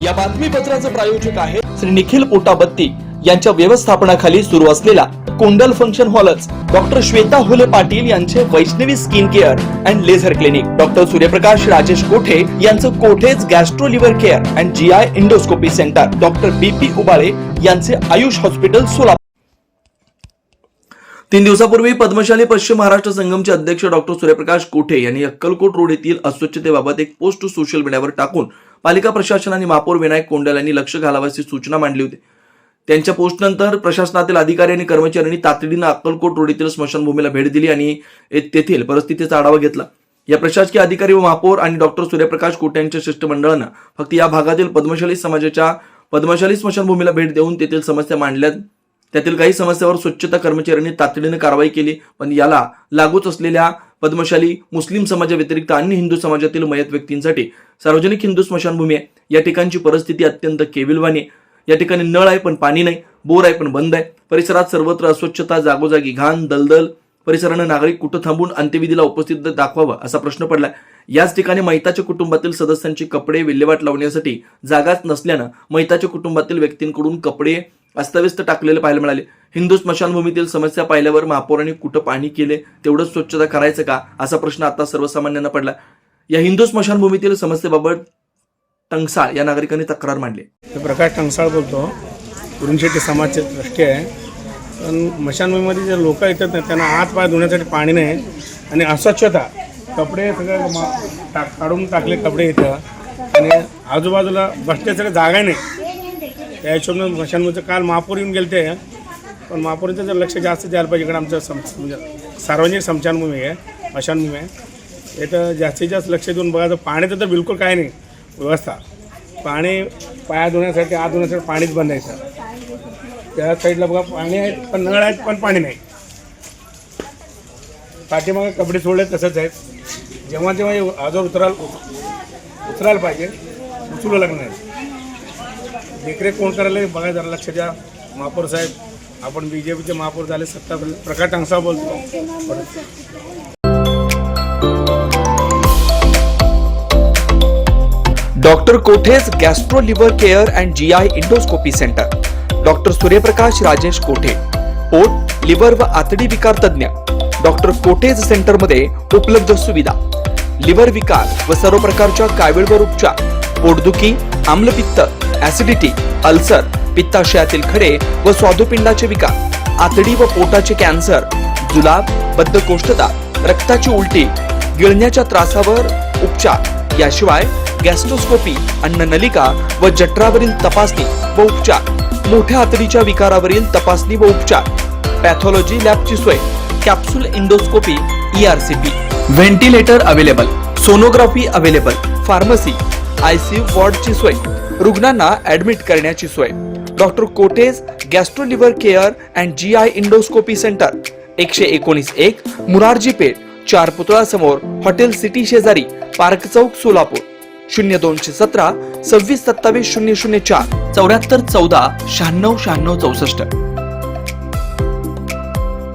या बातमीपत्राचे प्रायोजक आहे श्री निखिल पोटाबत्ती यांच्या व्यवस्थापनाखाली सुरू असलेला कोंडल फंक्शन हॉलच डॉक्टर श्वेता हुले पाटील यांचे Vaishnavi skin care and laser clinic, doctor Suryaprakash Rajesh Kothe यांचं Kothe's gastro liver care and GI endoscopy centre, doctor BP Ubale यांचे आयुष हॉस्पिटल सोलापूर। 3 दिवसापूर्वी पद्मशाली पश्चिम महाराष्ट्र संगमचे अध्यक्ष डॉक्टर सूर्यप्रकाश कोठे यांनी अक्कलकोट रोड येथील अस्वच्छतेबाबत एक पोस्ट सोशल मीडियावर टाकून पालिका प्रशासन आणि महापौर विनायक कोंडल यांनी लक्ष घालावयाची सूचना मांडली होती। त्यांच्या पोस्टनंतर प्रशासनातील अधिकारी आणि कर्मचाऱ्यांनी तातडीने अक्कलकोट रोड येथील स्मशानभूमीला भेट दिली आणि तेथील परिस्थितीचा आढावा घेतला। या प्रशासकीय अधिकारी व महापौर आणि डॉक्टर सूर्यप्रकाश कोठे यांच्या शिष्टमंडळानं फक्त या भागातील पद्मशाली समाजाच्या पद्मशाली स्मशानभूमीला भेट देऊन तेथील समस्या मांडल्या। त्यातील काही समस्यावर स्वच्छता कर्मचाऱ्यांनी तातडीने कारवाई केली, पण याला लागूच असलेल्या पद्मशाली मुस्लिम समाजाव्यतिरिक्त अन्य हिंदू समाजातील मयत व्यक्तींसाठी सार्वजनिक हिंदू स्मशानभूमी आहे। या ठिकाणची परिस्थिती अत्यंत केविलवाणी आहे। या ठिकाणी नळ आहे पण पाणी नाही, बोर आहे पण बंद आहे, परिसरात सर्वत्र अस्वच्छता, जागोजागी घाण, दलदल, परिसराने नागरिक कुठं थांबून अंत्यविधीला उपस्थित दाखवावं असा प्रश्न पडलाय। याच ठिकाणी मैताच्या कुटुंबातील सदस्यांची कपडे विल्हेवाट लावण्यासाठी जागाच नसल्यानं मैताच्या कुटुंबातील व्यक्तींकडून कपडे अस्ताव्यस्त टाकलेले पाहायला मिळाले। हिंदू स्मशानभूमीतील समस्या पाहिल्यावर महापौरांनी कुठं पाणी केले, तेवढंच स्वच्छता करायचं का असा प्रश्न आता सर्वसामान्यांना पडला। या हिंदू स्मशानभूमीतील समस्येबाबत टंगसाळ या नागरिकांनी तक्रार मांडली। प्रकाश टंगसाळ बोलतो, कुरुंशेट्टी समाजचे ट्रस्टी आहे। पण स्मशानभूमीमध्ये जे लोक येतात ना त्यांना हात पाय धुण्यासाठी पाणी नाही आणि अस्वच्छता, कपडे सगळे काढून टाकले कपडे येतात आणि आजूबाजूला बसण्यासाठी जागा नाही। त्या हिशोबाने स्मशानभूमीचं काल महापौर येऊन गेले ते, पण महापौरांचं जर लक्ष जास्त द्यायला पाहिजे। इकडे आमचं म्हणजे सार्वजनिक स्मशानभूमी आहे, स्मशानभूमी आहे, इथं जास्तीत जास्त लक्ष देऊन बघायचं। पाण्याचं तर बिलकुल काय नाही व्यवस्था, पाणी पाया धुण्यासाठी हात धुण्यासाठी पाणीच बंद आहे। त्या साईडला बघा पाणी आहे पण नळ आहेत पण पाणी नाही। पाठीमागे कपडे सोडले तसंच आहेत। जेव्हा जेव्हा आजार उतरायला पाहिजे उचलू लागणार नाही। देखरेख कोण करायला बघा, जरा लक्ष द्या महापौर साहेब। आपण BJPचे महापौर झाले सत्ता, प्रकाश टंगसाळ बोलतो। Doctor Kothe's gastro liver care and GI endoscopy centre, doctor Suryaprakash Rajesh कोठे, पोट, लिव्हर व आतडी विकार तज्ञ। डॉक्टर कोठेज सेंटर मध्ये उपलब्ध सुविधा, लिव्हर विकार व सर्व प्रकारच्या कावीळवर उपचार, पोटदुखी, आम्लपित्त, ऍसिडिटी, अल्सर, पित्ताशयातील खडे व स्वादुपिंडाचे विकार, आतडी व पोटाचे कॅन्सर, जुलाब, बद्धकोष्ठता, रक्ताची उलटी, गिळण्याच्या त्रासावर उपचार। याशिवाय गॅस्ट्रोस्कोपी, अन्ननलिका व जठरावरील तपासणी व उपचार, मोठ्या आतडीच्या विकारावरील तपासणी व उपचार, पॅथॉलॉजी लॅबची सोय, capsule endoscopy, ERCP, ventilator available, sonography available, pharmacy, ICU वॉर्डची सोय, रुग्णांना ऍडमिट करण्याची सोय। Doctor Kothe's gastro liver care and GI endoscopy centre, 119-1 Murarji Peth, 4 पुतळा समोर, हॉटेल सिटी शेजारी, पार्क चौक, सोलापूर। 0217 26 27 004 74 14 96 96 64।